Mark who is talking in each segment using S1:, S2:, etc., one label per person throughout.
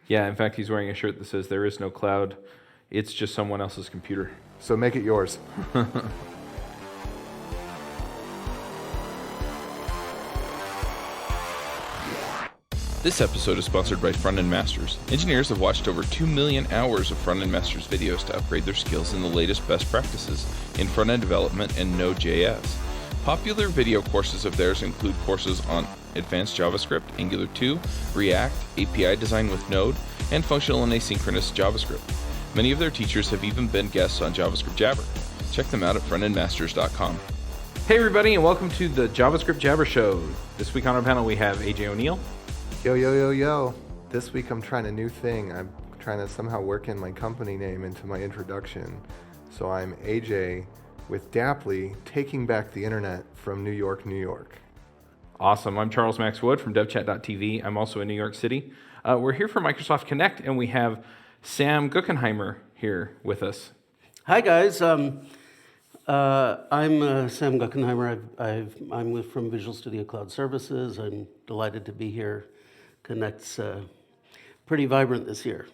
S1: Yeah, in fact, he's wearing a shirt that says, "There is no cloud. It's just someone else's computer."
S2: So make it yours.
S3: This episode is sponsored by Front-End Masters. Engineers have watched over 2 million hours of Front-End Masters videos to upgrade their skills in the latest best practices in front-end development and Node.js. Popular video courses of theirs include courses on advanced JavaScript, Angular 2, React, API design with Node, and functional and asynchronous JavaScript. Many of their teachers have even been guests on JavaScript Jabber. Check them out at frontendmasters.com.
S1: Hey, everybody, and welcome to the JavaScript Jabber Show. This week on our panel, we have AJ O'Neill.
S2: Yo, yo, yo, yo. This week I'm trying a new thing. I'm trying to somehow work in my company name into my introduction. So I'm AJ with Daplie, taking back the internet from New York, New York.
S1: Awesome. I'm Charles Max Wood from devchat.tv. I'm also in New York City. We're here for Microsoft Connect, and we have Sam Guckenheimer here with us.
S4: Hi, guys. I'm Sam Guckenheimer. I'm from Visual Studio Cloud Services. I'm delighted to be here. Connect's pretty vibrant this year.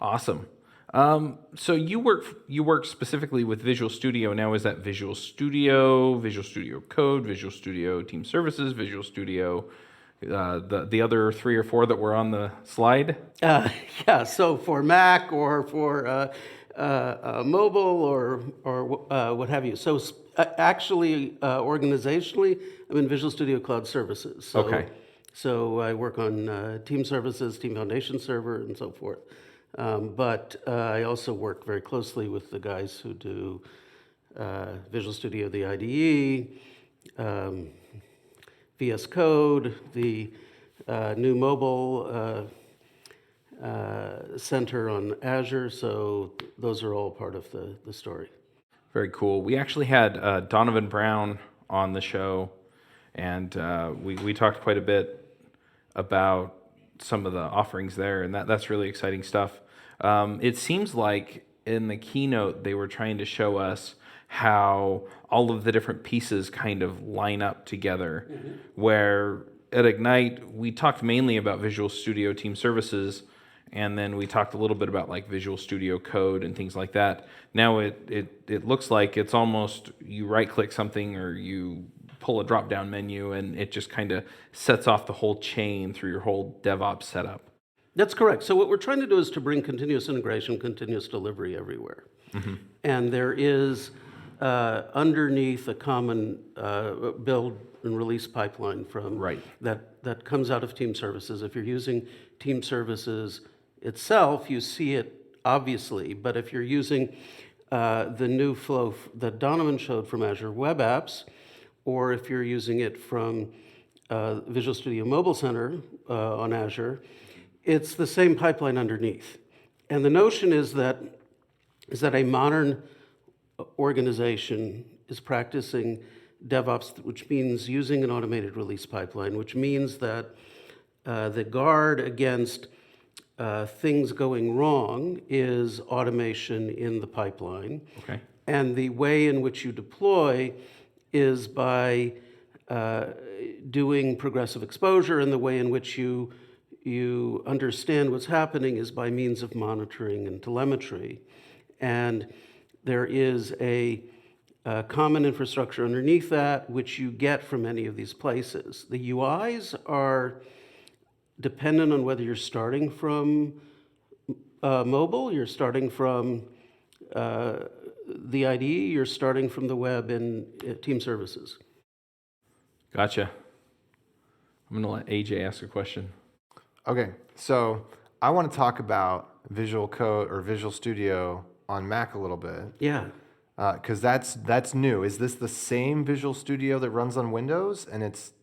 S1: Awesome. So you work specifically with Visual Studio. Now, is that Visual Studio, Visual Studio Code, Visual Studio Team Services, Visual Studio, the other 3 or 4 that were on the slide?
S4: Yeah. So for Mac or for mobile or what have you. So actually, organizationally, I'm in Visual Studio Cloud Services. So,
S1: okay.
S4: So I work on Team Services, Team Foundation Server, and so forth. But I also work very closely with the guys who do Visual Studio, the IDE, VS Code, the new mobile center on Azure. So those are all part of the story.
S1: Very cool. We actually had Donovan Brown on the show, and we talked quite a bit about some of the offerings there, and that's really exciting stuff. It seems like in the keynote they were trying to show us how all of the different pieces kind of line up together, where at Ignite we talked mainly about Visual Studio Team Services, and then we talked a little bit about like Visual Studio Code and things like that. Now it looks like it's almost you right-click something or you pull a drop-down menu, and it just kind of sets off the whole chain through your whole DevOps setup.
S4: That's correct. So what we're trying to do is to bring continuous integration, continuous delivery everywhere. Mm-hmm. And there is underneath a common build and release pipeline from that comes out of Team Services. If you're using Team Services itself, you see it obviously, but if you're using the new flow that Donovan showed from Azure Web Apps, or if you're using it from Visual Studio Mobile Center on Azure, it's the same pipeline underneath. And the notion is that a modern organization is practicing DevOps, which means using an automated release pipeline, which means that the guard against things going wrong is automation in the pipeline.
S1: Okay.
S4: And the way in which you deploy is by doing progressive exposure, and the way in which you understand what's happening is by means of monitoring and telemetry. And there is a common infrastructure underneath that, which you get from any of these places. The UIs are dependent on whether you're starting from mobile, you're starting from the IDE, you're starting from the web in Team Services.
S1: Gotcha. I'm going to let AJ ask a question.
S2: Okay, so I want to talk about Visual Code or Visual Studio on Mac a little bit.
S4: Yeah.
S2: Because that's new. Is this the same Visual Studio that runs on Windows, and it's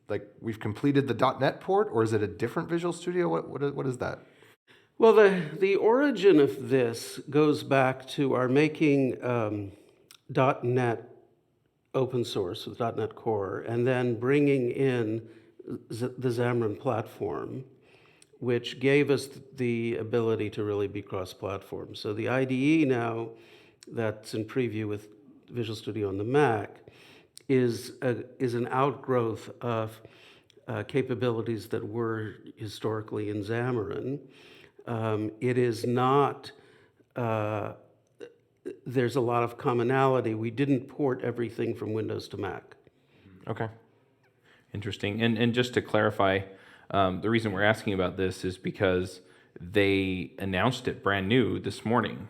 S2: like we've completed the .NET port, or is it a different Visual Studio? What is that?
S4: Well, the origin of this goes back to our making .NET open source with .NET Core, and then bringing in the Xamarin platform, which gave us the ability to really be cross-platform. So the IDE now that's in preview with Visual Studio on the Mac is an outgrowth of capabilities that were historically in Xamarin. It is not, there's a lot of commonality. We didn't port everything from Windows to Mac.
S1: Okay. Interesting. And just to clarify, the reason we're asking about this is because they announced it brand new this morning,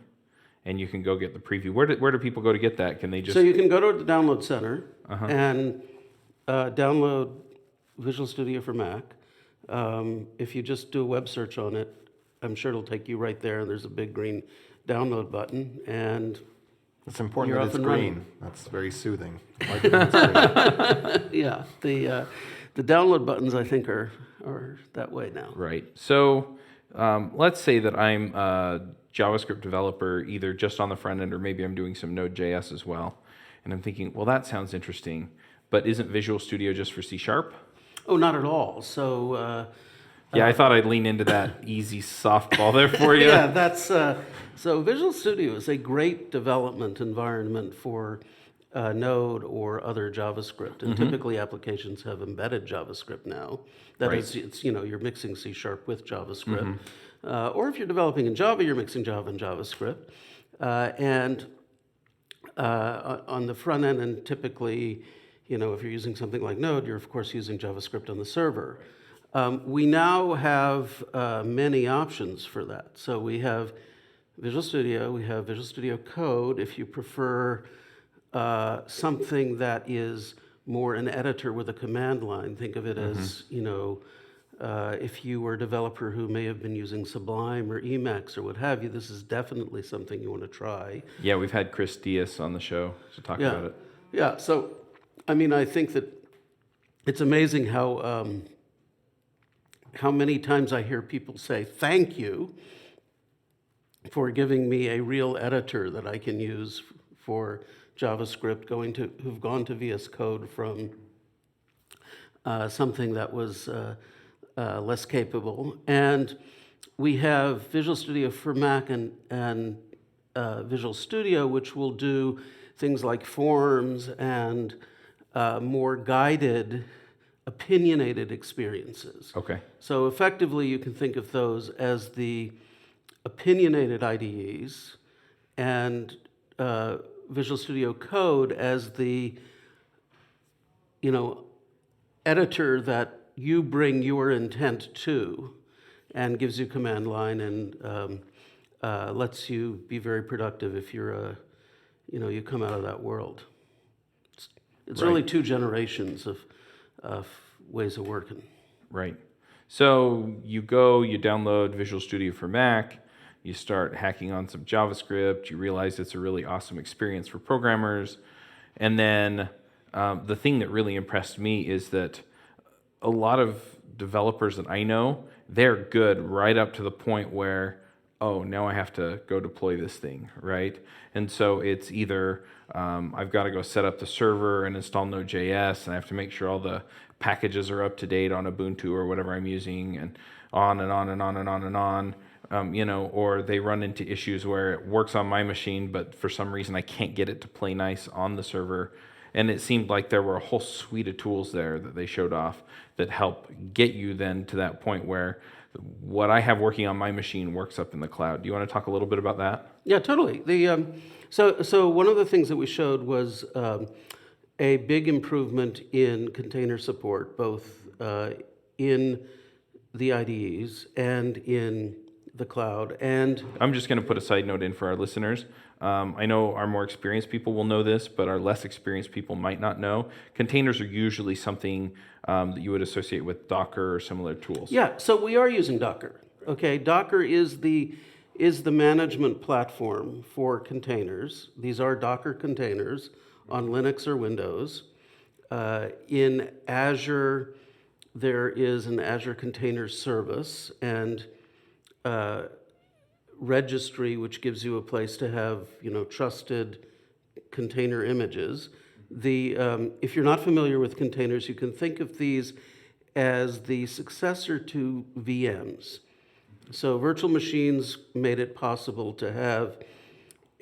S1: and you can go get the preview. Where do people go to get that? Can they just...
S4: So you can go to the Download Center and download Visual Studio for Mac. If you just do a web search on it, I'm sure it'll take you right there. There's a big green download button, and
S2: It's important
S4: you're
S2: that
S4: up
S2: it's
S4: and
S2: green.
S4: running.
S2: That's very soothing. I like it when it's green.
S4: Yeah, the download buttons I think are that way now.
S1: Right. So let's say that I'm a JavaScript developer, either just on the front end or maybe I'm doing some Node.js as well. And I'm thinking, well, that sounds interesting, but isn't Visual Studio just for C#?
S4: Oh, not at all. So
S1: Yeah, I thought I'd lean into that easy softball there for you.
S4: yeah, that's so Visual Studio is a great development environment for Node or other JavaScript, and typically applications have embedded JavaScript now. That is, it's you're mixing C# with JavaScript, or if you're developing in Java, you're mixing Java and JavaScript, and on the front end, and typically, if you're using something like Node, you're of course using JavaScript on the server. We now have many options for that. So we have Visual Studio, we have Visual Studio Code. If you prefer something that is more an editor with a command line, think of it as, if you were a developer who may have been using Sublime or Emacs or what have you, this is definitely something you want to try.
S1: Yeah, we've had Chris Diaz on the show to talk about it.
S4: Yeah, so, I think that it's amazing how many times I hear people say, thank you for giving me a real editor that I can use for JavaScript, who've gone to VS Code from something that was less capable. And we have Visual Studio for Mac and Visual Studio, which will do things like forms and more guided, opinionated experiences.
S1: Okay.
S4: So effectively, you can think of those as the opinionated IDEs and Visual Studio Code as the, editor that you bring your intent to and gives you command line and lets you be very productive if you're you come out of that world. It's really two generations of ways of working.
S1: Right. So you download Visual Studio for Mac, you start hacking on some JavaScript, you realize it's a really awesome experience for programmers, and then the thing that really impressed me is that a lot of developers that I know, they're good right up to the point where, oh, now I have to go deploy this thing, right? And so it's either I've got to go set up the server and install Node.js, and I have to make sure all the packages are up to date on Ubuntu or whatever I'm using, and on and on and on and on and on. Or they run into issues where it works on my machine, but for some reason I can't get it to play nice on the server. And it seemed like there were a whole suite of tools there that they showed off that help get you then to that point where what I have working on my machine works up in the cloud. Do you want to talk a little bit about that?
S4: Yeah, totally. So one of the things that we showed was a big improvement in container support, both in the IDEs and in the cloud. And
S1: I'm just going to put a side note in for our listeners. I know our more experienced people will know this, but our less experienced people might not know. Containers are usually something that you would associate with Docker or similar tools.
S4: yeah, so we are using Docker. Okay, Docker is the management platform for containers. These are Docker containers on Linux or Windows. In Azure, there is an Azure Container Service and registry, which gives you a place to have trusted container images. If you're not familiar with containers, you can think of these as the successor to VMs. So virtual machines made it possible to have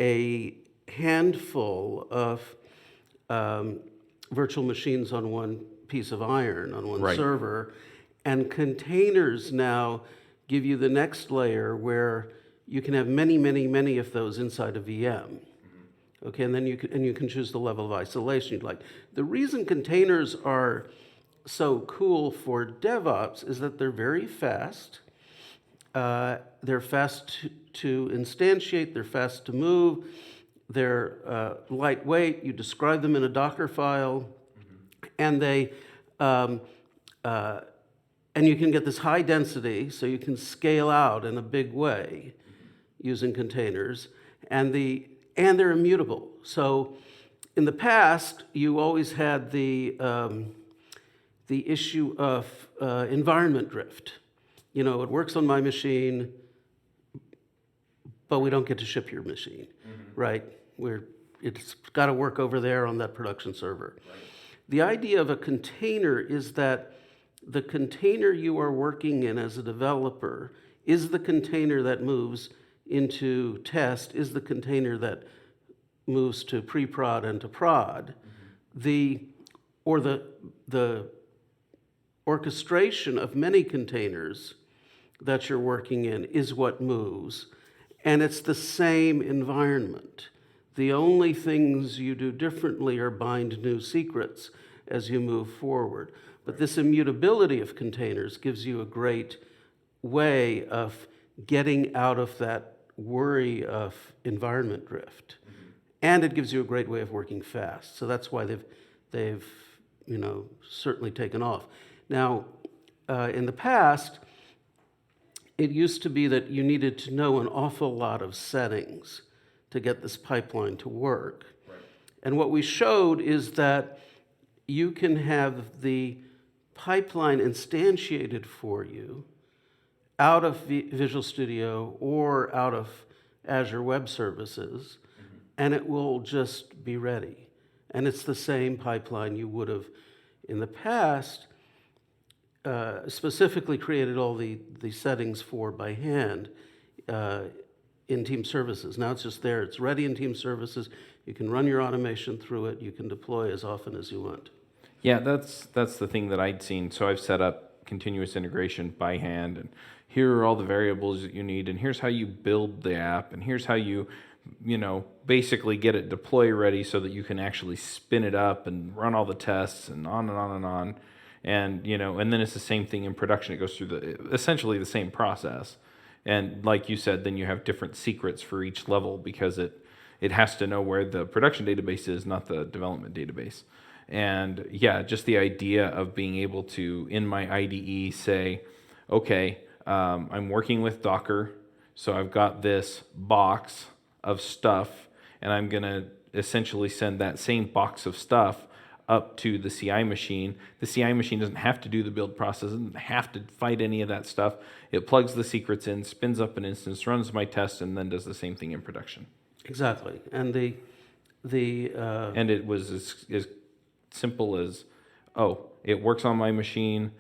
S4: a handful of virtual machines on one piece of iron on one
S1: Right.
S4: server. And containers now give you the next layer where you can have many, many, many of those inside a VM. Okay, and then you can choose the level of isolation you'd like. The reason containers are so cool for DevOps is that they're very fast. They're fast to instantiate. They're fast to move. They're lightweight. You describe them in a Docker file, and they and you can get this high density, so you can scale out in a big way using containers, and they're immutable. So in the past, you always had the issue of environment drift. You know, it works on my machine, but we don't get to ship your machine, right? It's got to work over there on that production server. Right. The idea of a container is that the container you are working in as a developer is the container that moves into test, is the container that moves to pre-prod and to prod. The orchestration of many containers that you're working in is what moves, and it's the same environment. The only things you do differently are bind new secrets as you move forward. But this immutability of containers gives you a great way of getting out of that worry of environment drift. And it gives you a great way of working fast. So that's why they've certainly taken off. Now, in the past, it used to be that you needed to know an awful lot of settings to get this pipeline to work. Right. And what we showed is that you can have the pipeline instantiated for you out of Visual Studio or out of Azure Web Services, and it will just be ready. And it's the same pipeline you would have in the past specifically created all the settings for by hand in Team Services. Now it's just there. It's ready in Team Services. You can run your automation through it. You can deploy as often as you want.
S1: Yeah, that's the thing that I'd seen. So I've set up continuous integration by hand, and here are all the variables that you need, and here's how you build the app, and here's how you basically get it deploy ready so that you can actually spin it up and run all the tests and on and on and on. And and then it's the same thing in production. It goes through essentially the same process. And like you said, then you have different secrets for each level because it has to know where the production database is, not the development database. And yeah, just the idea of being able to, in my IDE, say, okay, I'm working with Docker, so I've got this box of stuff, and I'm going to essentially send that same box of stuff up to the CI machine. The CI machine doesn't have to do the build process, doesn't have to fight any of that stuff. It plugs the secrets in, spins up an instance, runs my test, and then does the same thing in production.
S4: Exactly. And
S1: and it was as simple as, it works on my machine,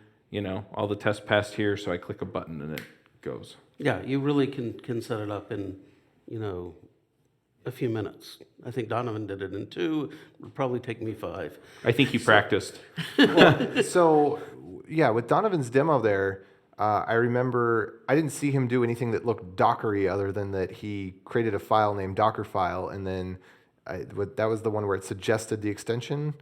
S1: all the tests passed here, so I click a button and it goes.
S4: Yeah, you really can set it up in, a few minutes. I think Donovan did it in 2. It would probably take me 5.
S1: I think he practiced.
S2: So, yeah, with Donovan's demo there, I remember I didn't see him do anything that looked Dockery other than that he created a file named Dockerfile, and then that was the one where it suggested the extension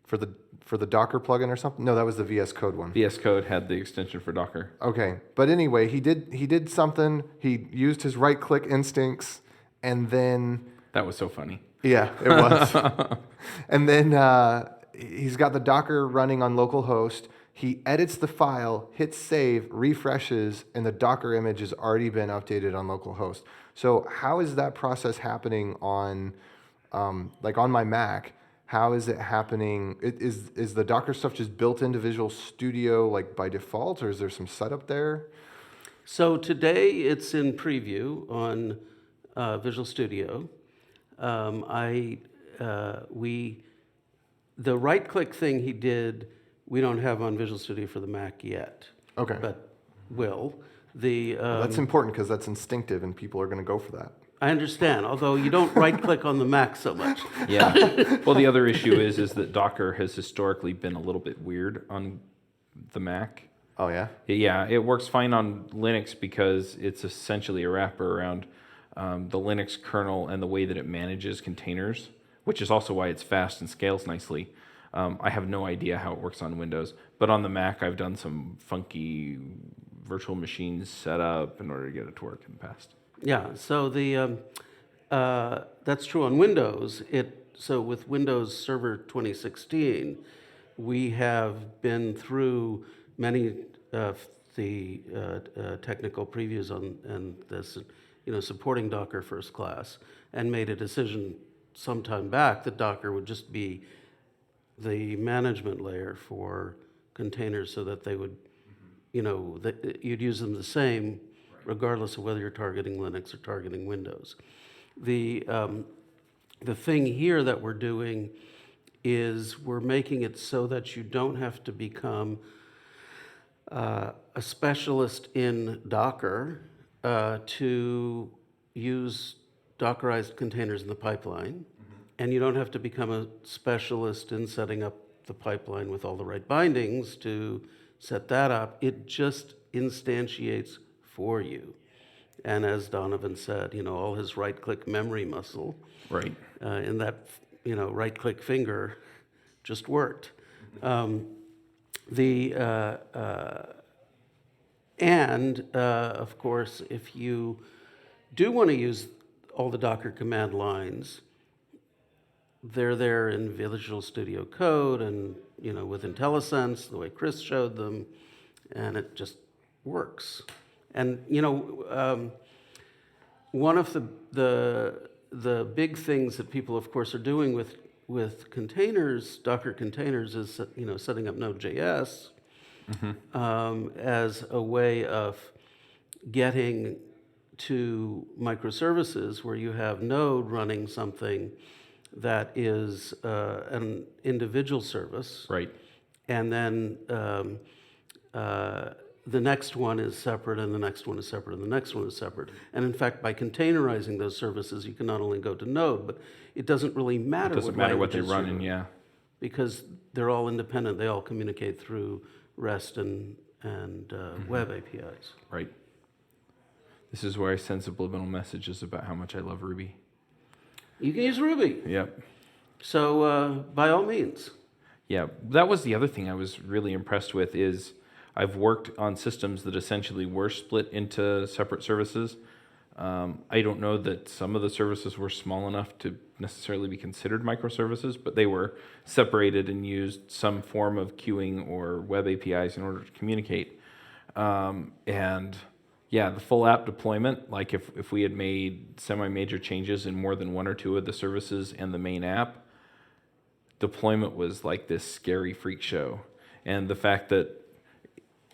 S2: for the Docker plugin or something. No, that was the VS Code one.
S1: VS Code had the extension for Docker.
S2: Okay, but anyway, he did something. He used his right-click instincts, and then
S1: that was so funny.
S2: Yeah, it was. And then he's got the Docker running on localhost. He edits the file, hits save, refreshes, and the Docker image has already been updated on localhost. So how is that process happening on, on my Mac? How is it happening? Is the Docker stuff just built into Visual Studio by default, or is there some setup there?
S4: So today it's in preview on Visual Studio. The right-click thing he did, we don't have on Visual Studio for the Mac yet.
S2: Okay.
S4: But will.
S2: That's important because that's instinctive and people are going to go for that.
S4: I understand, although you don't right-click on the Mac so much.
S1: Yeah. Well, the other issue is that Docker has historically been a little bit weird on the Mac.
S2: Oh, yeah?
S1: Yeah, it works fine on Linux because it's essentially a wrapper around the Linux kernel and the way that it manages containers, which is also why it's fast and scales nicely. I have no idea how it works on Windows, but on the Mac, I've done some funky virtual machines setup in order to get it to work in the past.
S4: Yeah, so that's true on Windows. So with Windows Server 2016, we have been through many of the technical previews and this, supporting Docker first class, and made a decision sometime back that Docker would just be the management layer for containers, so that they would, you'd use them the same regardless of whether you're targeting Linux or targeting Windows. The thing here that we're doing is we're making it so that you don't have to become a specialist in Docker to use Dockerized containers in the pipeline, and you don't have to become a specialist in setting up the pipeline with all the right bindings to set that up. It just instantiates for you. And as Donovan said, all his right-click memory muscle
S1: Right.
S4: in that, right-click finger just worked. Of course, if you do want to use all the Docker command lines, they're there in Visual Studio Code and, with IntelliSense, the way Chris showed them, and it just works. And, one of the big things that people, of course, are doing with containers, Docker containers, is, setting up Node.js as a way of getting to microservices where you have Node running something that is an individual service.
S1: Right.
S4: And then the next one is separate, and the next one is separate, and the next one is separate. And in fact, by containerizing those services, you can not only go to Node, but it doesn't really matter.
S1: It doesn't matter what they run
S4: languages
S1: in, yeah.
S4: because they're all independent. They all communicate through REST and web APIs.
S1: Right. This is where I send subliminal messages about how much I love Ruby.
S4: You can use Ruby.
S1: Yep.
S4: So by all means.
S1: Yeah, that was the other thing I was really impressed with is I've worked on systems that essentially were split into separate services. I don't know that some of the services were small enough to necessarily be considered microservices, but they were separated and used some form of queuing or web APIs in order to communicate. And yeah, the full app deployment, like if we had made semi-major changes in more than one or two of the services and the main app, deployment was like this scary freak show. And the fact that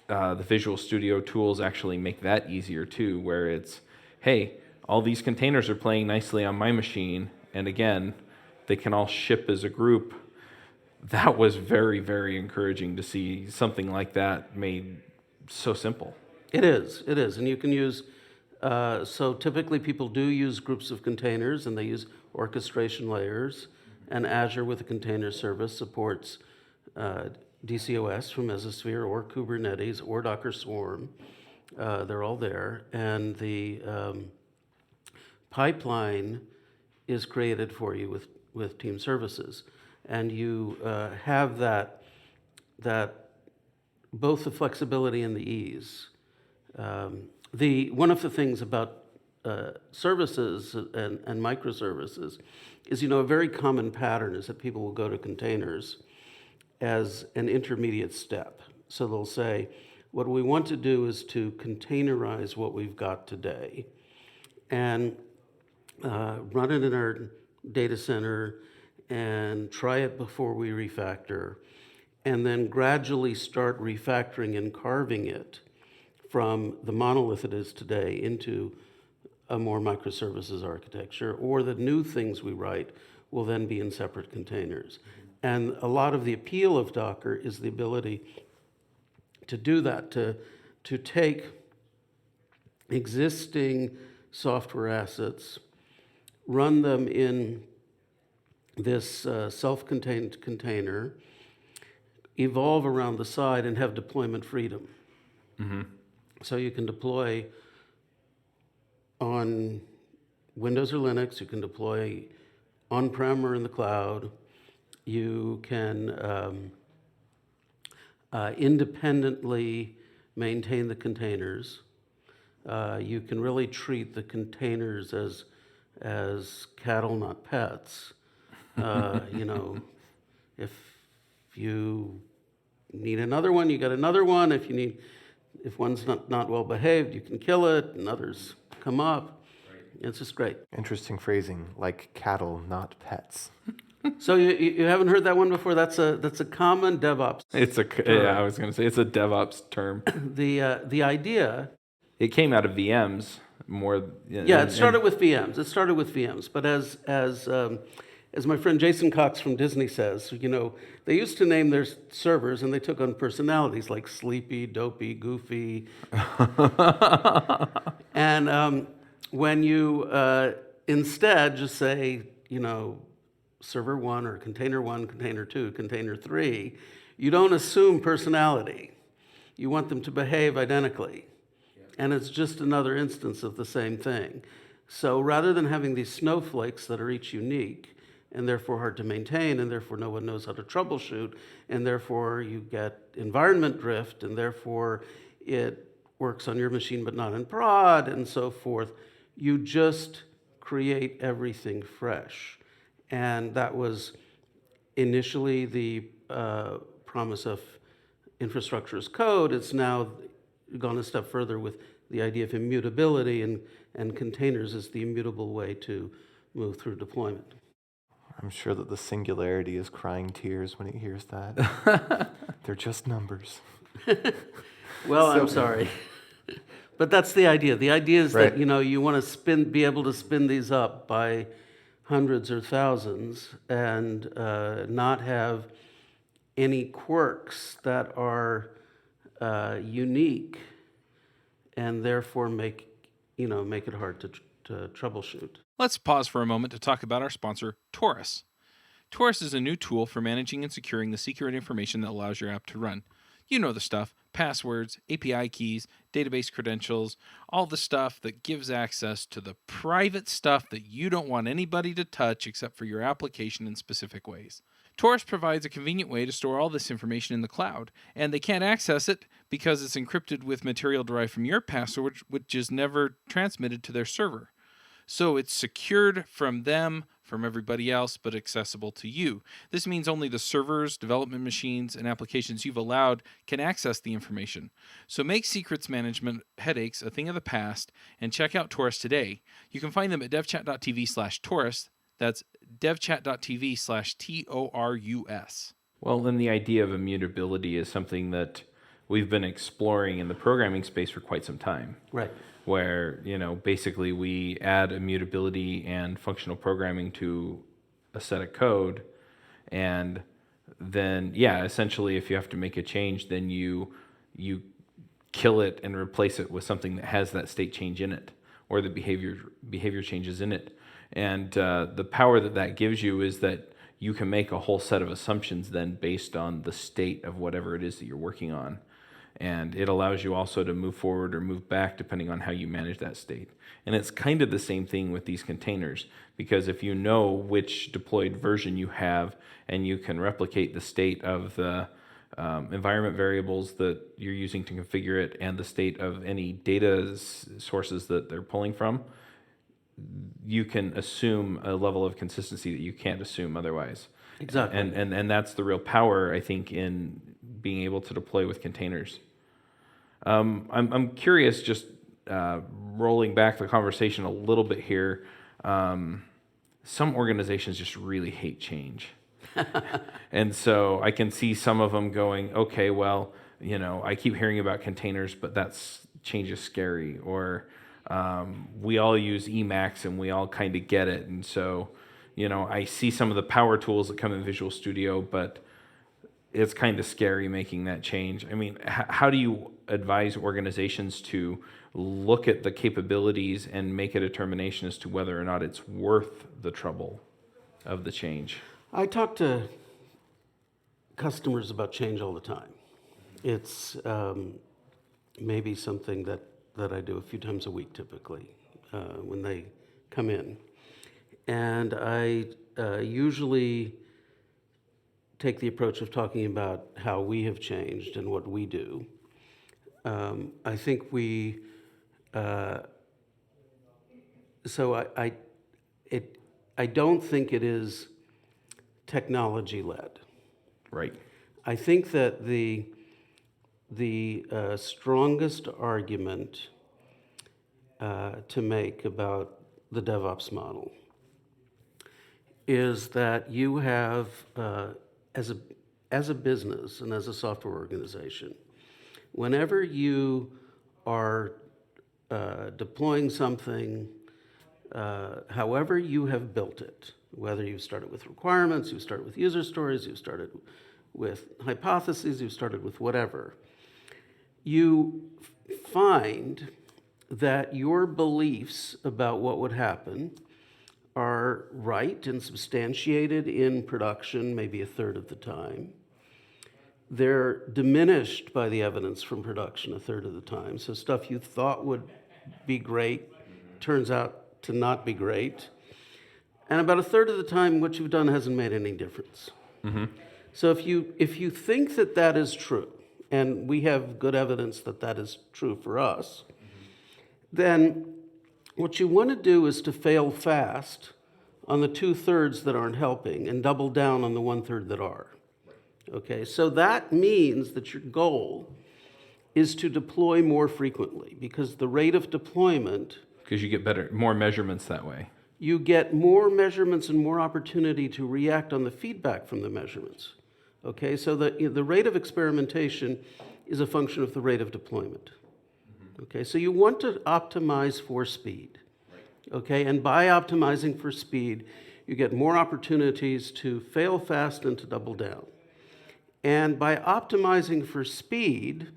S1: the Visual Studio tools actually make that easier too, where it's, hey, all these containers are playing nicely on my machine, and again, they can all ship as a group. That was very, very encouraging to see something like that made so simple.
S4: It is, and you can use, so typically people do use groups of containers, and they use orchestration layers, and Azure with a container service supports DCOS from Mesosphere or Kubernetes or Docker Swarm. They're all there, and the pipeline is created for you with Team Services, and you have that both the flexibility and the ease. One of the things about services and microservices is, a very common pattern is that people will go to containers as an intermediate step. So they'll say, what we want to do is to containerize what we've got today and run it in our data center and try it before we refactor, and then gradually start refactoring and carving it from the monolith it is today into a more microservices architecture, or the new things we write will then be in separate containers. And a lot of the appeal of Docker is the ability to do that, to take existing software assets run them in this self-contained container, evolve around the side, and have deployment freedom. So you can deploy on Windows or Linux, you can deploy on-prem or in the cloud, you can independently maintain the containers. You can really treat the containers as cattle, not pets. If you need another one, you get another one. If one's not well behaved, you can kill it, and others come up. It's just great.
S2: Interesting phrasing, like cattle, not pets.
S4: So you haven't heard that one before? That's a common DevOps.
S1: I was going to say it's a DevOps term.
S4: The idea.
S1: It came out of VMs more.
S4: It started with VMs. But as my friend Jason Cox from Disney says, they used to name their servers and they took on personalities like Sleepy, Dopey, Goofy. And when you instead just say, server 1 or container 1, container 2, container 3, you don't assume personality. You want them to behave identically. And it's just another instance of the same thing. So rather than having these snowflakes that are each unique and therefore hard to maintain and therefore no one knows how to troubleshoot and therefore you get environment drift and therefore it works on your machine but not in prod and so forth, you just create everything fresh. And that was initially the promise of infrastructure as code. It's now gone a step further with the idea of immutability, and containers is the immutable way to move through deployment.
S2: I'm sure that the singularity is crying tears when it hears that. They're just numbers.
S4: Well, I'm sorry. But that's the idea. The idea is that, you want to be able to spin these up by hundreds or thousands and not have any quirks that are unique and therefore make it hard to troubleshoot.
S3: Let's pause for a moment to talk about our sponsor, Taurus. Taurus is a new tool for managing and securing the secret information that allows your app to run. You know the stuff: passwords, API keys, database credentials, all the stuff that gives access to the private stuff that you don't want anybody to touch except for your application in specific ways. Taurus provides a convenient way to store all this information in the cloud, and they can't access it because it's encrypted with material derived from your password, which is never transmitted to their server. So it's secured from them, from everybody else, but accessible to you. This means only the servers, development machines, and applications you've allowed can access the information. So make secrets management headaches a thing of the past, and check out Taurus today. You can find them at devchat.tv/Taurus. That's devchat.tv/TORUS.
S1: Well, and the idea of immutability is something that we've been exploring in the programming space for quite some time.
S4: Right.
S1: Where, basically we add immutability and functional programming to a set of code. And then, essentially if you have to make a change, then you kill it and replace it with something that has that state change in it or the behavior changes in it. And the power that gives you is that you can make a whole set of assumptions then based on the state of whatever it is that you're working on. And it allows you also to move forward or move back depending on how you manage that state. And it's kind of the same thing with these containers, because if you know which deployed version you have and you can replicate the state of the environment variables that you're using to configure it and the state of any data sources that they're pulling from, you can assume a level of consistency that you can't assume otherwise.
S4: Exactly.
S1: And that's the real power, I think, in being able to deploy with containers. I'm curious, just rolling back the conversation a little bit here. Some organizations just really hate change. And so I can see some of them going, okay, well, I keep hearing about containers, but change is scary. Or we all use Emacs and we all kind of get it. And so, I see some of the power tools that come in Visual Studio, but it's kind of scary making that change. I mean, how do you advise organizations to look at the capabilities and make a determination as to whether or not it's worth the trouble of the change?
S4: I talk to customers about change all the time. It's maybe something that I do a few times a week typically when they come in. And I usually take the approach of talking about how we have changed and what we do. I think we, I don't think it is technology-led.
S1: Right.
S4: I think that the strongest argument to make about the DevOps model is that you have, as a business and as a software organization, whenever you are deploying something, however you have built it, whether you've started with requirements, you've started with user stories, you've started with hypotheses, you've started with whatever, you find that your beliefs about what would happen are right and substantiated in production maybe a third of the time. They're diminished by the evidence from production a third of the time. So stuff you thought would be great turns out to not be great. And about a third of the time, what you've done hasn't made any difference. Mm-hmm. So if you think that that is true, and we have good evidence that that is true for us, then what you want to do is to fail fast on the 2/3 that aren't helping and double down on the 1/3 that are. Okay, so that means that your goal is to deploy more frequently, because the rate of deployment...
S1: Because you get more measurements that way.
S4: You get more measurements and more opportunity to react on the feedback from the measurements. Okay, so the rate of experimentation is a function of the rate of deployment. Okay, so you want to optimize for speed. Okay, and by optimizing for speed, you get more opportunities to fail fast and to double down. And by optimizing for speed,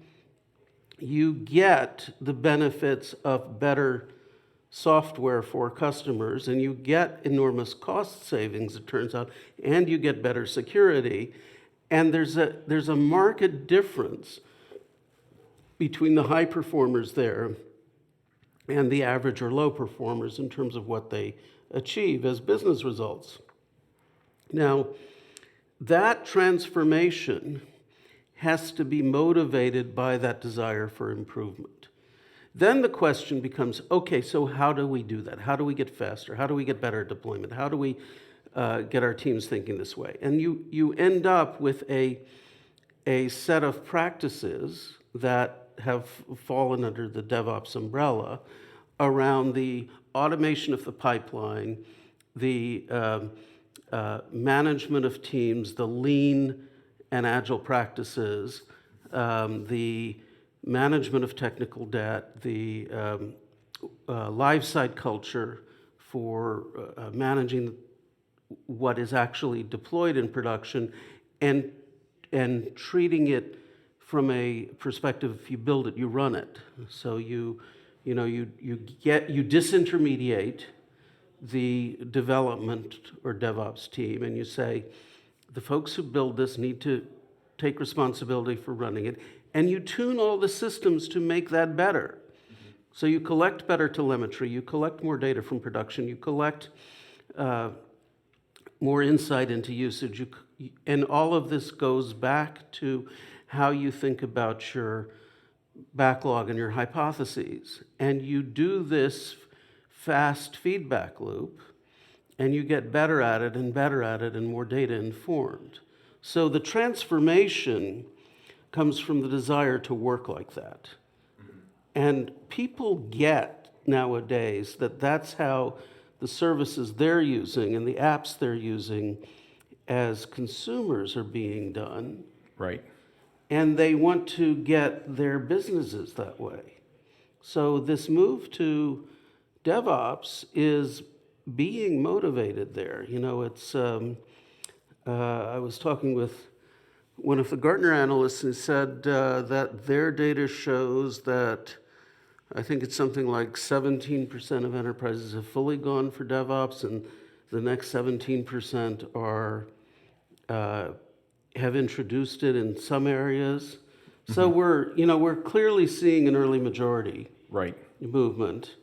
S4: you get the benefits of better software for customers, and you get enormous cost savings, it turns out, and you get better security. And there's a marked difference between the high performers there and the average or low performers in terms of what they achieve as business results. Now, that transformation has to be motivated by that desire for improvement. Then the question becomes, okay, so how do we do that? How do we get faster? How do we get better at deployment? How do we get our teams thinking this way? And you end up with a set of practices that have fallen under the DevOps umbrella around the automation of the pipeline, the management of teams, the lean and agile practices, the management of technical debt, the live site culture for managing what is actually deployed in production, and treating it from a perspective, if you build it, you run it. So you disintermediate the development or DevOps team, and you say, the folks who build this need to take responsibility for running it, and you tune all the systems to make that better. Mm-hmm. So you collect better telemetry, you collect more data from production, you collect more insight into usage, and all of this goes back to how you think about your backlog and your hypotheses. And you do this fast feedback loop, and you get better at it and more data informed. So the transformation comes from the desire to work like that. And people get nowadays that that's how the services they're using and the apps they're using as consumers are being done.
S1: Right.
S4: And they want to get their businesses that way. So this move to DevOps is being motivated there. You know, it's, I was talking with one of the Gartner analysts has said that their data shows that I think it's something like 17% of enterprises have fully gone for DevOps, and the next 17% are have introduced it in some areas. So we're clearly seeing an early majority
S1: Right.
S4: movement.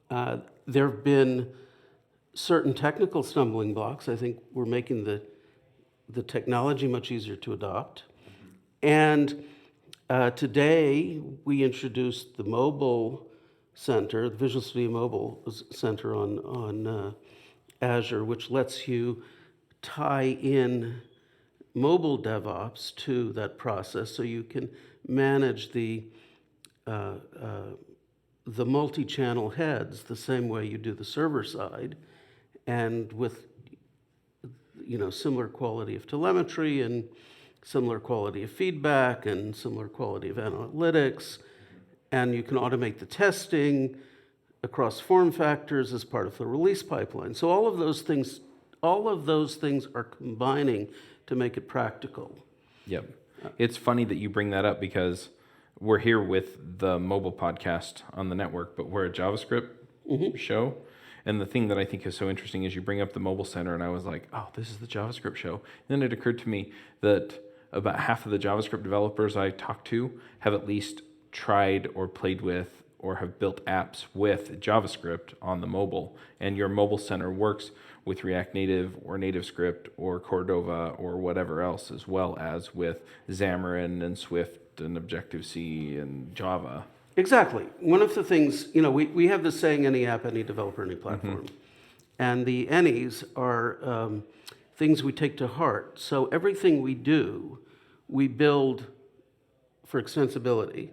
S4: There have been certain technical stumbling blocks. I think we're making the technology much easier to adopt. And today, we introduced the mobile center, the Visual Studio Mobile Center on Azure, which lets you tie in mobile DevOps to that process, so you can manage the multi-channel heads the same way you do the server side, and with similar quality of telemetry and similar quality of feedback and similar quality of analytics, and you can automate the testing across form factors as part of the release pipeline. So all of those things are combining to make it practical.
S1: Yep. It's funny that you bring that up because we're here with the mobile podcast on the network, but we're a JavaScript show. And the thing that I think is so interesting is you bring up the mobile center, and I was like, oh, this is the JavaScript show. And then it occurred to me that about half of the JavaScript developers I talk to have at least tried or played with or have built apps with JavaScript on the mobile. And your mobile center works with React Native or NativeScript or Cordova or whatever else, as well as with Xamarin and Swift and Objective-C and Java.
S4: Exactly. One of the things, we have this saying, any app, any developer, any platform. And the any's are things we take to heart. So everything we do, we build for extensibility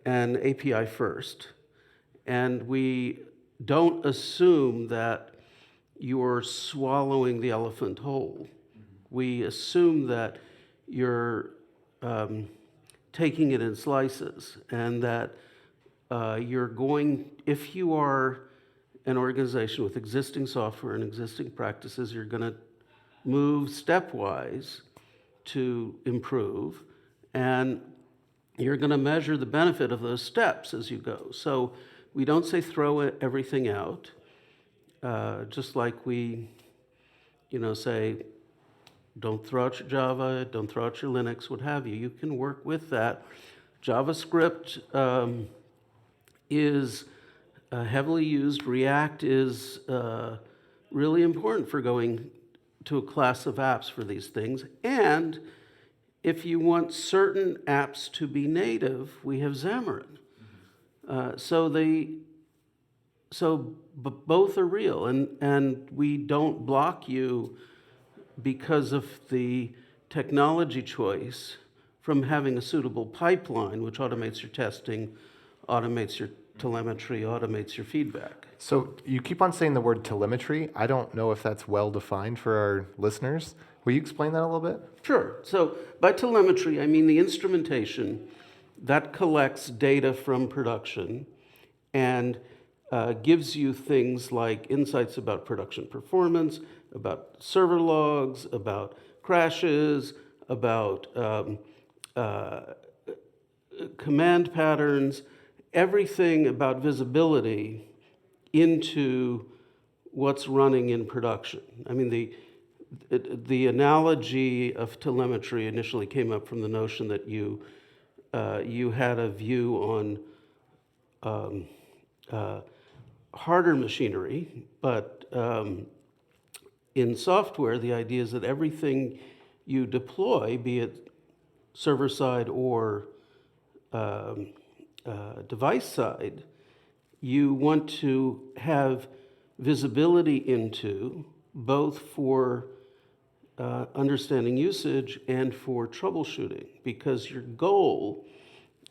S4: and API first. And we don't assume that you're swallowing the elephant whole. We assume that you're taking it in slices, and that if you are an organization with existing software and existing practices, you're going to move stepwise to improve, and you're going to measure the benefit of those steps as you go. So we don't say throw everything out, just like we, say don't throw out your Java, don't throw out your Linux, what have you. You can work with that. JavaScript is heavily used. React is really important for going to a class of apps for these things. And if you want certain apps to be native, we have Xamarin. So both are real, and we don't block you because of the technology choice from having a suitable pipeline, which automates your testing, automates your telemetry, automates your feedback.
S2: So you keep on saying the word telemetry. I don't know if that's well defined for our listeners. Will you explain that a little bit?
S4: Sure. So by telemetry, I mean the instrumentation that collects data from production and gives you things like insights about production performance, about server logs, about crashes, about command patterns, everything about visibility into what's running in production. I mean, the analogy of telemetry initially came up from the notion that you had a view on harder machinery, but in software, the idea is that everything you deploy, be it server-side or device-side, you want to have visibility into, both for understanding usage and for troubleshooting, because your goal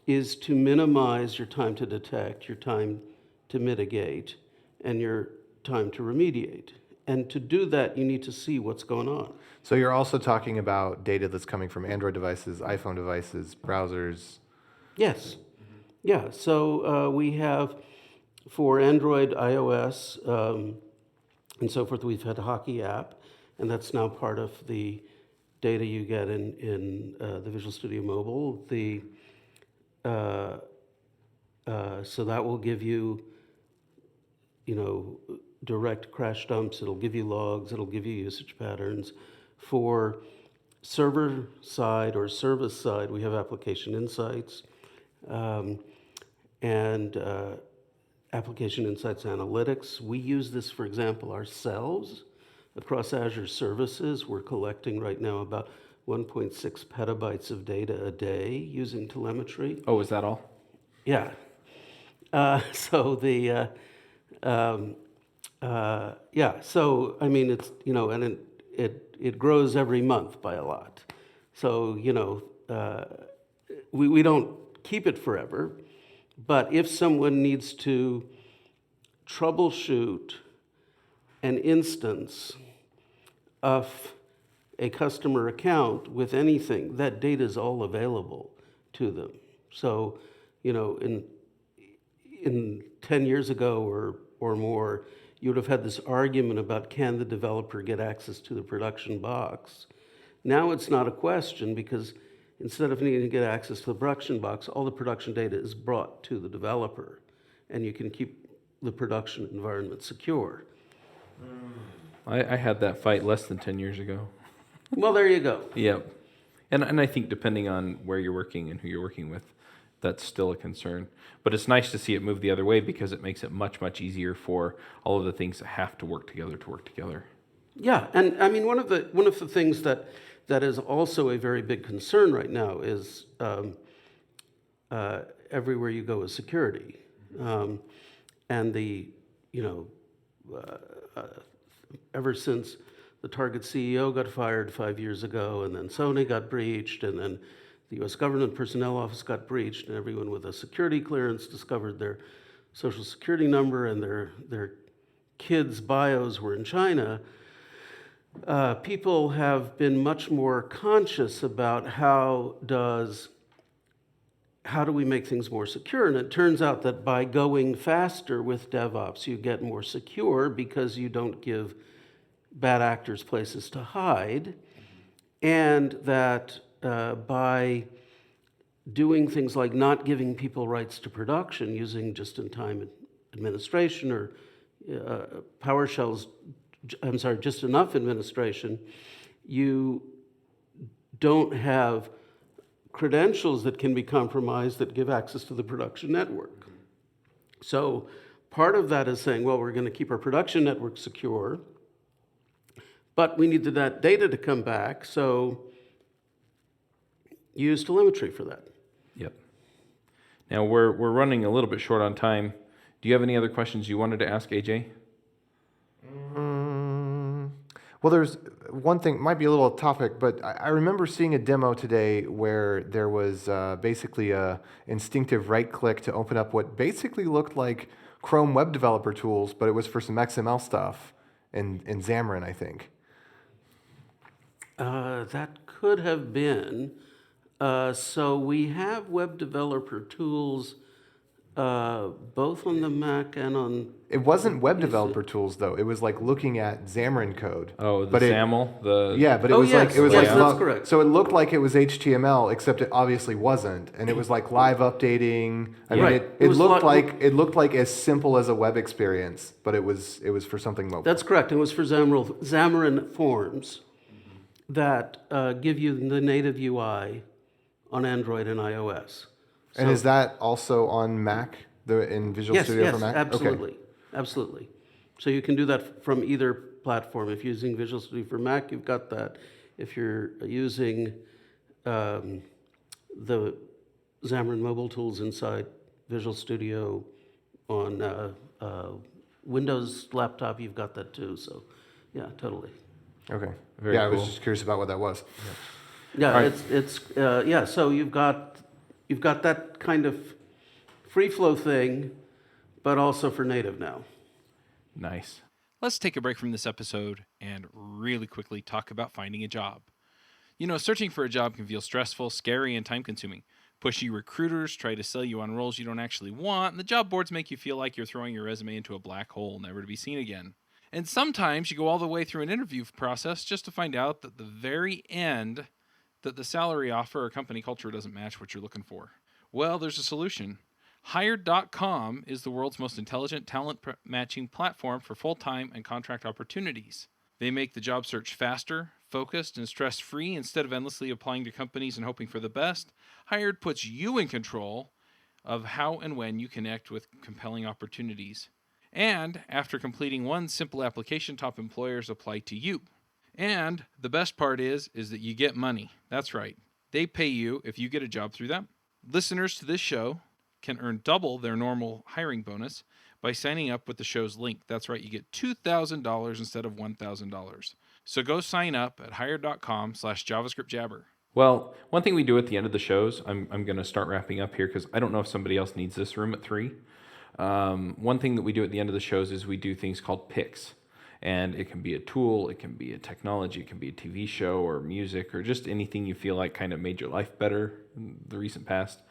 S4: is to minimize your time to detect, your time to mitigate, and your time to remediate. And to do that, you need to see what's going on.
S2: So you're also talking about data that's coming from Android devices, iPhone devices, browsers.
S4: Yes. Yeah. So we have for Android, iOS, and so forth, we've had a hockey app, and that's now part of the data you get in the Visual Studio Mobile. So that will give you, direct crash dumps. It'll give you logs. It'll give you usage patterns. For server side or service side, we have application insights and application insights analytics. We use this, for example, ourselves across Azure services. We're collecting right now about 1.6 petabytes of data a day using telemetry.
S1: Oh, is that all?
S4: Yeah. So I mean, it's, and it grows every month by a lot. So, we don't keep it forever, but if someone needs to troubleshoot an instance of a customer account with anything, that data is all available to them. So, in 10 years ago or more, you would have had this argument about, can the developer get access to the production box? Now it's not a question, because instead of needing to get access to the production box, all the production data is brought to the developer, and you can keep the production environment secure.
S1: I had that fight less than 10 years ago.
S4: Well, there you go.
S1: Yep. And I think depending on where you're working and who you're working with, that's still a concern. But it's nice to see it move the other way, because it makes it much, much easier for all of the things that have to work together.
S4: Yeah, and I mean, one of the things that is also a very big concern right now is everywhere you go is security, and ever since the Target CEO got fired 5 years ago, and then Sony got breached, and then the U.S. Government Personnel Office got breached, and everyone with a security clearance discovered their social security number and their kids' bios were in China. People have been much more conscious about how do we make things more secure. And it turns out that by going faster with DevOps, you get more secure, because you don't give bad actors places to hide, and that by doing things like not giving people rights to production, using just-in-time administration or PowerShell's, just enough administration, you don't have credentials that can be compromised that give access to the production network. So part of that is saying, well, we're going to keep our production network secure, but we need that data to come back, so use telemetry for that.
S1: Yep. Now we're running a little bit short on time. Do you have any other questions you wanted to ask, AJ?
S2: Well, there's one thing, might be a little off topic, but I remember seeing a demo today where there was basically a instinctive right-click to open up what basically looked like Chrome web developer tools, but it was for some XML stuff in Xamarin, I think.
S4: That could have been. So we have web developer tools both on the Mac and on...
S2: It wasn't web developer tools, though. It was like looking at Xamarin code.
S1: Oh, the XAML?
S2: Yeah, but it was like...
S4: that's correct.
S2: So it looked like it was HTML, except it obviously wasn't. And it was like live updating. I mean, it looked like as simple as a web experience, but it was for something mobile.
S4: That's correct. It was for Xamarin Forms that give you the native UI on Android and iOS.
S2: And is that also on Mac, in Visual Studio for Mac?
S4: Yes, absolutely.
S2: Okay.
S4: Absolutely. So you can do that from either platform. If you're using Visual Studio for Mac, you've got that. If you're using the Xamarin mobile tools inside Visual Studio on Windows laptop, you've got that too. So, yeah, totally.
S2: Okay.
S1: Very cool.
S2: I was just curious about what that was.
S4: Yeah,
S1: Right.
S4: it's so you've got that kind of free flow thing, but also for native now.
S1: Nice.
S3: Let's take a break from this episode and really quickly talk about finding a job. You know, searching for a job can feel stressful, scary, and time-consuming. Pushy recruiters try to sell you on roles you don't actually want, and the job boards make you feel like you're throwing your resume into a black hole, never to be seen again. And sometimes you go all the way through an interview process just to find out that the very end that the salary offer or company culture doesn't match what you're looking for. Well, there's a solution. Hired.com is the world's most intelligent talent matching platform for full-time and contract opportunities. They make the job search faster, focused, and stress-free instead of endlessly applying to companies and hoping for the best. Hired puts you in control of how and when you connect with compelling opportunities. And after completing one simple application, top employers apply to you. And the best part is that you get money. That's right. They pay you if you get a job through them. Listeners to this show can earn double their normal hiring bonus by signing up with the show's link. That's right. You get $2,000 instead of $1,000. So go sign up at hired.com/JavaScriptJabber.
S1: Well, one thing we do at the end of the shows, I'm going to start wrapping up here because I don't know if somebody else needs this room at 3. One thing that we do at the end of the shows is we do things called picks. And it can be a tool, it can be a technology, it can be a TV show or music or just anything you feel like kind of made your life better in the recent past.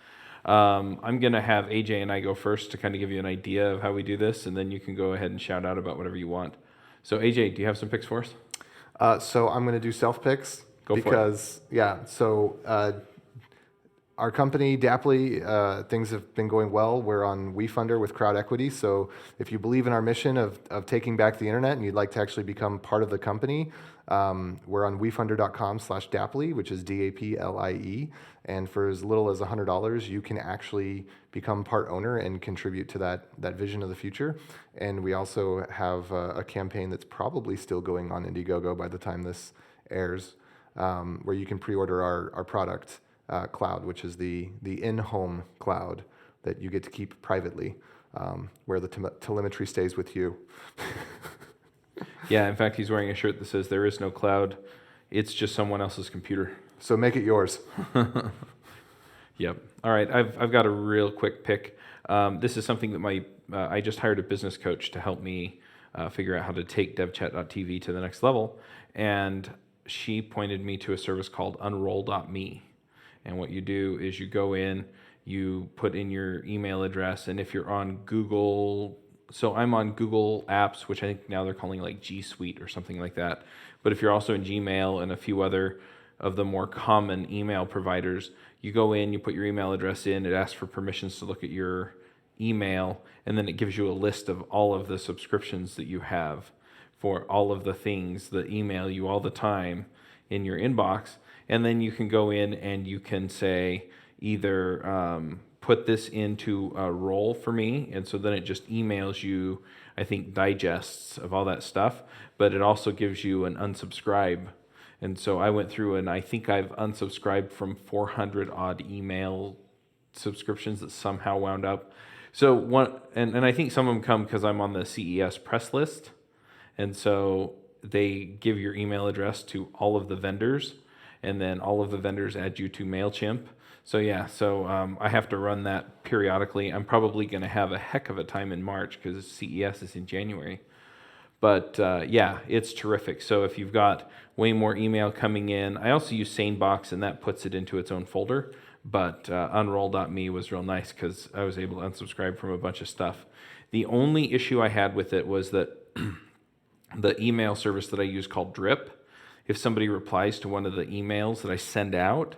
S1: I'm going to have AJ and I go first to kind of give you an idea of how we do this, and then you can go ahead and shout out about whatever you want. So AJ, do you have some picks for us?
S2: So I'm going to do self-picks.
S1: Go for it.
S2: Because, our company, Daplie, things have been going well. We're on Wefunder with crowd equity. So if you believe in our mission of taking back the internet and you'd like to actually become part of the company, we're on wefunder.com/Daplie, which is Daplie. And for as little as $100, you can actually become part owner and contribute to that vision of the future. And we also have a campaign that's probably still going on Indiegogo by the time this airs, where you can pre-order our product. Cloud, which is the in-home cloud that you get to keep privately, where the telemetry stays with you.
S1: Yeah, in fact, he's wearing a shirt that says there is no cloud. It's just someone else's computer.
S2: So make it yours.
S1: Yep. All right, I've got a real quick pick. This is something that I just hired a business coach to help me figure out how to take devchat.tv to the next level, and she pointed me to a service called unroll.me. And what you do is you go in, you put in your email address, and if you're on Google, so I'm on Google Apps, which I think now they're calling like G Suite or something like that. But if you're also in Gmail and a few other of the more common email providers, you go in, you put your email address in, it asks for permissions to look at your email, and then it gives you a list of all of the subscriptions that you have for all of the things that email you all the time in your inbox. And then you can go in and you can say either put this into a roll for me, and so then it just emails you, I think, digests of all that stuff, but it also gives you an unsubscribe. And so I went through and I think I've unsubscribed from 400 odd email subscriptions that somehow wound up. So and I think some of them come because I'm on the CES press list, and so they give your email address to all of the vendors, and then all of the vendors add you to MailChimp. So I have to run that periodically. I'm probably going to have a heck of a time in March because CES is in January. But it's terrific. So if you've got way more email coming in, I also use SaneBox, and that puts it into its own folder. But unroll.me was real nice because I was able to unsubscribe from a bunch of stuff. The only issue I had with it was that the email service that I use called Drip, if somebody replies to one of the emails that I send out,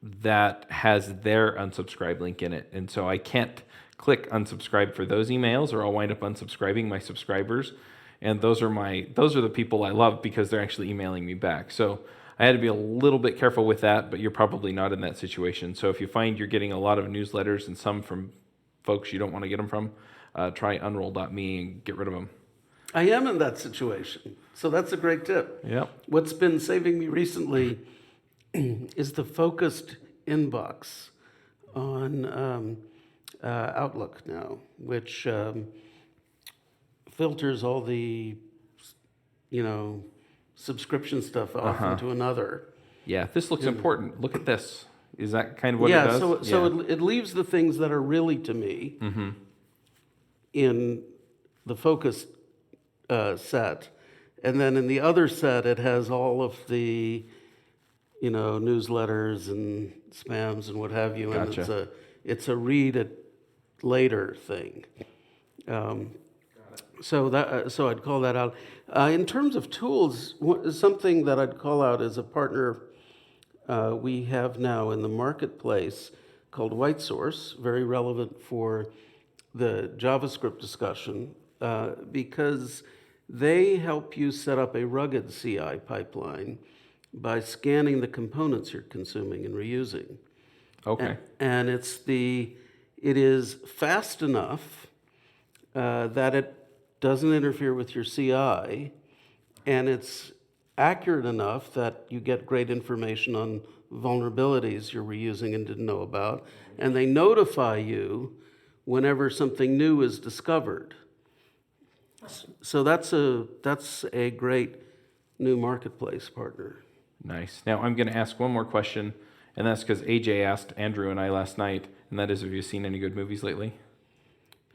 S1: that has their unsubscribe link in it. And so I can't click unsubscribe for those emails, or I'll wind up unsubscribing my subscribers. And those are the people I love because they're actually emailing me back. So I had to be a little bit careful with that, but you're probably not in that situation. So if you find you're getting a lot of newsletters and some from folks you don't want to get them from, try unroll.me and get rid of them.
S4: I am in that situation, so that's a great tip.
S1: Yep.
S4: What's been saving me recently is the focused inbox on Outlook now, which filters all the, subscription stuff off into another.
S1: Yeah, this looks important. Look at this. Is that kind of what it does?
S4: So it leaves the things that are really to me in the focused set, and then in the other set it has all of the newsletters and spams and what have you.
S1: Gotcha.
S4: And it's a read it later thing. So I'd call that out. In terms of tools, something that I'd call out is a partner we have now in the marketplace called WhiteSource, very relevant for the JavaScript discussion, because they help you set up a rugged CI pipeline by scanning the components you're consuming and reusing.
S1: Okay.
S4: And it is fast enough that it doesn't interfere with your CI, and it's accurate enough that you get great information on vulnerabilities you're reusing and didn't know about, and they notify you whenever something new is discovered. So that's a great new marketplace partner.
S1: Nice. Now I'm going to ask one more question, and that's because AJ asked Andrew and I last night, and that is, have you seen any good movies lately?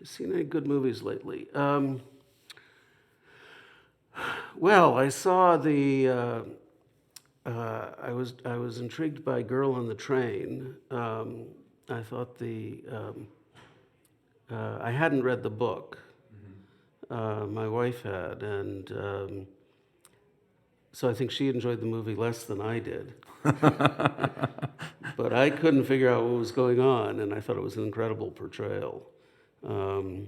S4: Seen any good movies lately? Well, I saw the. I was intrigued by Girl on the Train. I thought I hadn't read the book. My wife had, and so I think she enjoyed the movie less than I did. But I couldn't figure out what was going on, and I thought it was an incredible portrayal. I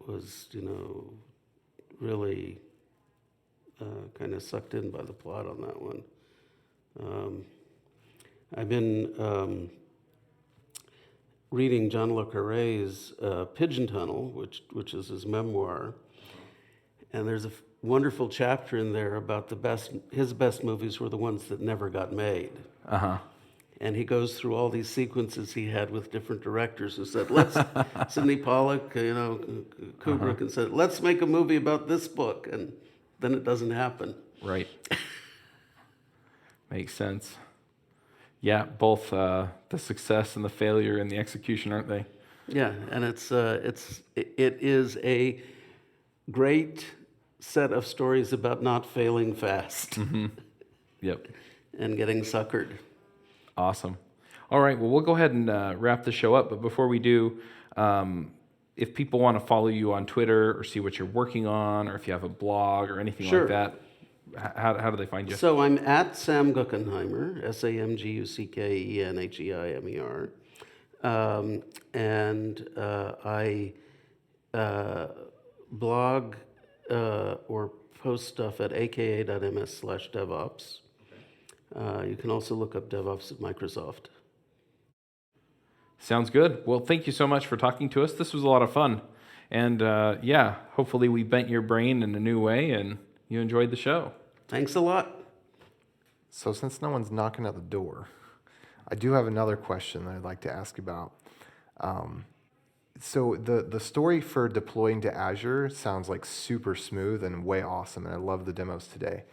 S4: was, really kind of sucked in by the plot on that one. I've been reading John Le Carre's Pigeon Tunnel, which is his memoir, and there's a wonderful chapter in there about his best movies were the ones that never got made.
S1: Uh-huh.
S4: And he goes through all these sequences he had with different directors who said, Sidney Pollack, Kubrick, and said, let's make a movie about this book. And then it doesn't happen.
S1: Right. Makes sense. Yeah, both the success and the failure and the execution, aren't they?
S4: Yeah, and it is a great set of stories about not failing fast.
S1: Mm-hmm. Yep.
S4: And getting suckered.
S1: Awesome. All right, well, we'll go ahead and wrap the show up. But before we do, if people want to follow you on Twitter or see what you're working on, or if you have a blog or anything
S4: Sure.
S1: like that, how do they find you?
S4: So I'm at Sam Guckenheimer, SamGuckenheimer. And I blog or post stuff at aka.ms/devops. You can also look up DevOps at Microsoft.
S1: Sounds good. Well, thank you so much for talking to us. This was a lot of fun. And hopefully we bent your brain in a new way and you enjoyed the show.
S4: Thanks a lot.
S2: So since no one's knocking at the door, I do have another question that I'd like to ask about. So the story for deploying to Azure sounds like super smooth and way awesome, and I love the demos today.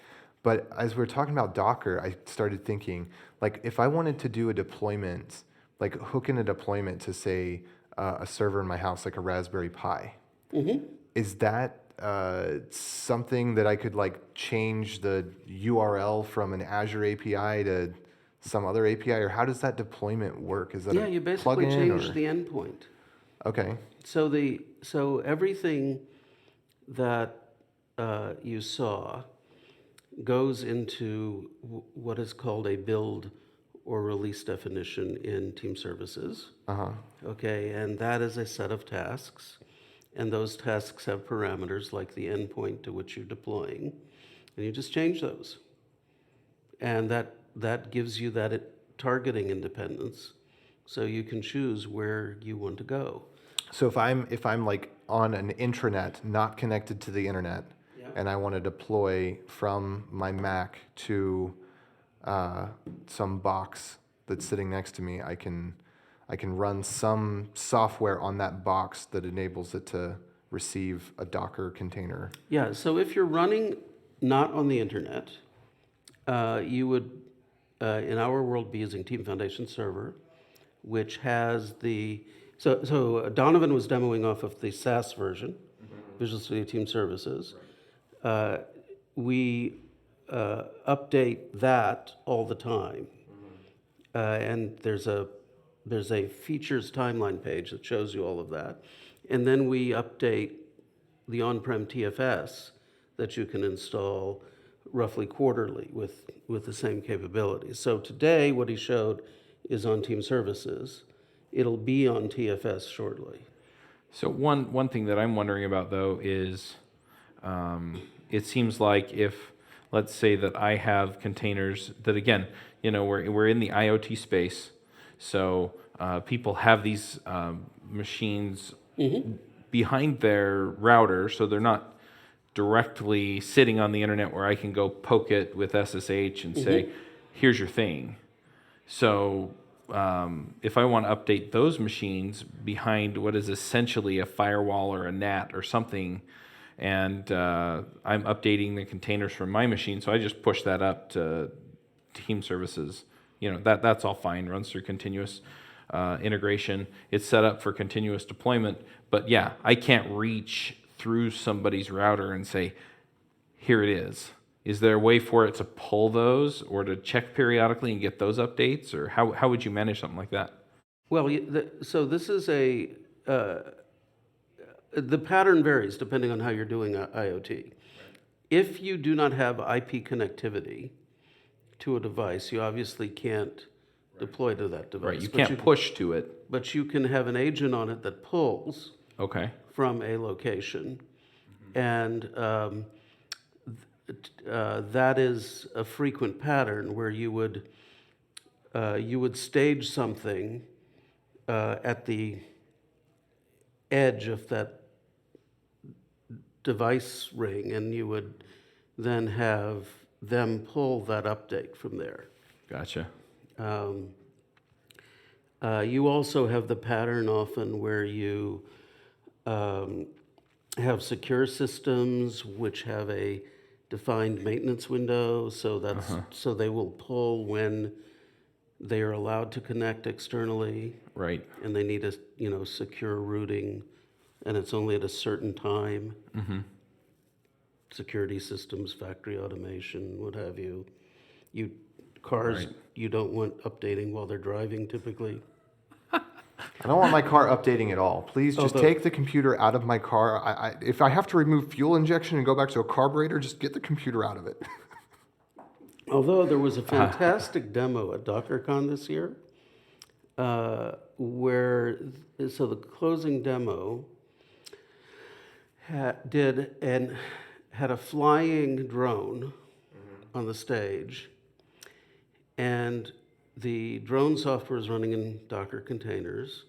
S2: But as we were talking about Docker, I started thinking, like, if I wanted to do a deployment, like hook in a deployment to, say, a server in my house, like a Raspberry Pi, is that something that I could, like, change the URL from an Azure API to some other API, or how does that deployment work? Is that a
S4: you basically
S2: plugin,
S4: change
S2: or?
S4: the endpoint.
S2: Okay.
S4: So everything that you saw goes into what is called a build or release definition in Team Services. Okay, and that is a set of tasks, and those tasks have parameters like the endpoint to which you're deploying, and you just change those. And that gives you that targeting independence, so you can choose where you want to go.
S2: So if I'm like on an intranet, not connected to the internet, and I want to deploy from my Mac to some box that's sitting next to me, I can run some software on that box that enables it to receive a Docker container.
S4: Yeah, so if you're running not on the internet, you would, in our world, be using Team Foundation Server, which has so Donovan was demoing off of the SaaS version, Visual Studio Team Services. We update that all the time. And there's a there's a features timeline page that shows you all of that. And then we update the on-prem TFS that you can install roughly quarterly with the same capabilities. So today, what he showed is on Team Services. It'll be on TFS shortly.
S1: So one thing that I'm wondering about, though, is it seems like if, let's say that I have containers that, again, we're in the IoT space, so people have these machines behind their router, so they're not directly sitting on the internet where I can go poke it with SSH and say, here's your thing. So if I want to update those machines behind what is essentially a firewall or a NAT or something, and I'm updating the containers from my machine, so I just push that up to Team Services. That's all fine, runs through continuous integration. It's set up for continuous deployment, but yeah, I can't reach through somebody's router and say, here it is. Is there a way for it to pull those or to check periodically and get those updates? Or how would you manage something like that?
S4: Well, so this is the pattern varies depending on how you're doing IoT. If you do not have IP connectivity to a device, you obviously can't deploy to that device.
S1: Right, you can't push to it.
S4: But you can have an agent on it that pulls from a location. And that is a frequent pattern where you would stage something at the edge of that device ring, and you would then have them pull that update from there.
S1: Gotcha.
S4: You also have the pattern often where you have secure systems which have a defined maintenance window, so they will pull when they are allowed to connect externally.
S1: Right.
S4: And they need a secure routing, and it's only at a certain time. Security systems, factory automation, what have you. Cars, you don't want updating while they're driving typically.
S2: I don't want my car updating at all. Please just take the computer out of my car. If I have to remove fuel injection and go back to a carburetor, just get the computer out of it.
S4: Although there was a fantastic demo at DockerCon this year, so the closing demo had a flying drone on the stage, and the drone software is running in Docker containers,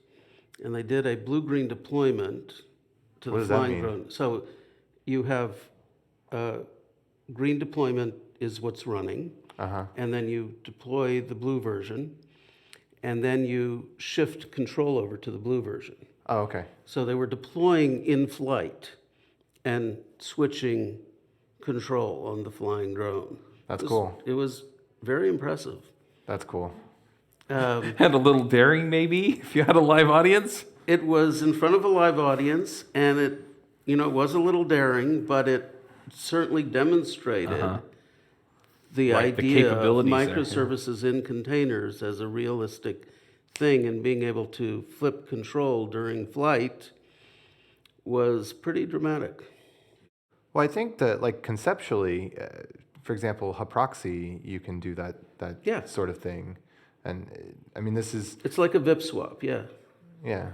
S4: and they did a blue-green deployment to the flying drone. So you have green deployment is what's running, and then you deploy the blue version, and then you shift control over to the blue version.
S2: Oh, okay.
S4: So they were deploying in flight and switching control on the flying drone.
S2: That's cool.
S4: It was very impressive.
S2: That's cool.
S1: Had a little daring, maybe, if you had a live audience?
S4: It was in front of a live audience, and it was a little daring, but it certainly demonstrated the idea of microservices in containers as a realistic thing, and being able to flip control during flight was pretty dramatic.
S2: Well, I think that, conceptually, for example, Haproxy, you can do that sort of thing. And, I mean, this is...
S4: It's like a VIP swap, yeah.
S2: Yeah.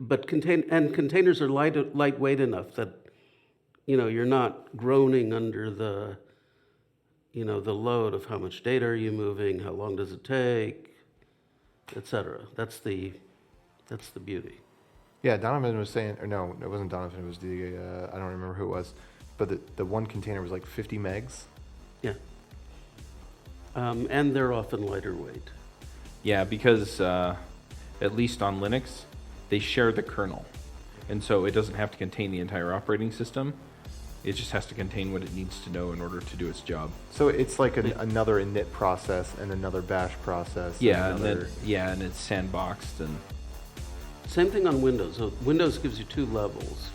S4: But containers are lightweight enough that, you're not groaning under the load of how much data are you moving, how long does it take, etc. That's the beauty.
S2: Yeah, Donovan was saying, or no, it wasn't Donovan, it was I don't remember who it was, but the one container was like 50 megs.
S4: Yeah. And they're often lighter weight.
S1: Yeah, because at least on Linux, they share the kernel. And so it doesn't have to contain the entire operating system. It just has to contain what it needs to know in order to do its job.
S2: So it's like another init process and another bash process.
S1: Yeah, and it's sandboxed. And
S4: same thing on Windows. So Windows gives you two levels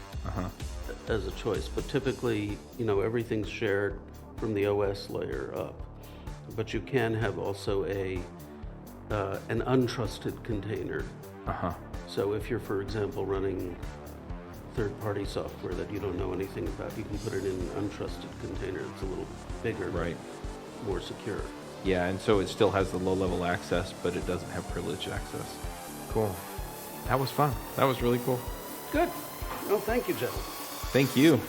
S4: as a choice, but typically, everything's shared from the OS layer up. but you can have also an untrusted container.
S1: Uh-huh.
S4: So if you're, for example, running third-party software that you don't know anything about, you can put it in an untrusted container. It's a little bigger,
S1: Right.
S4: more secure.
S1: Yeah, and so it still has the low-level access, but it doesn't have privileged access.
S2: Cool.
S1: That was fun. That was really cool.
S4: Good. Well, thank you, Jeff.
S1: Thank you.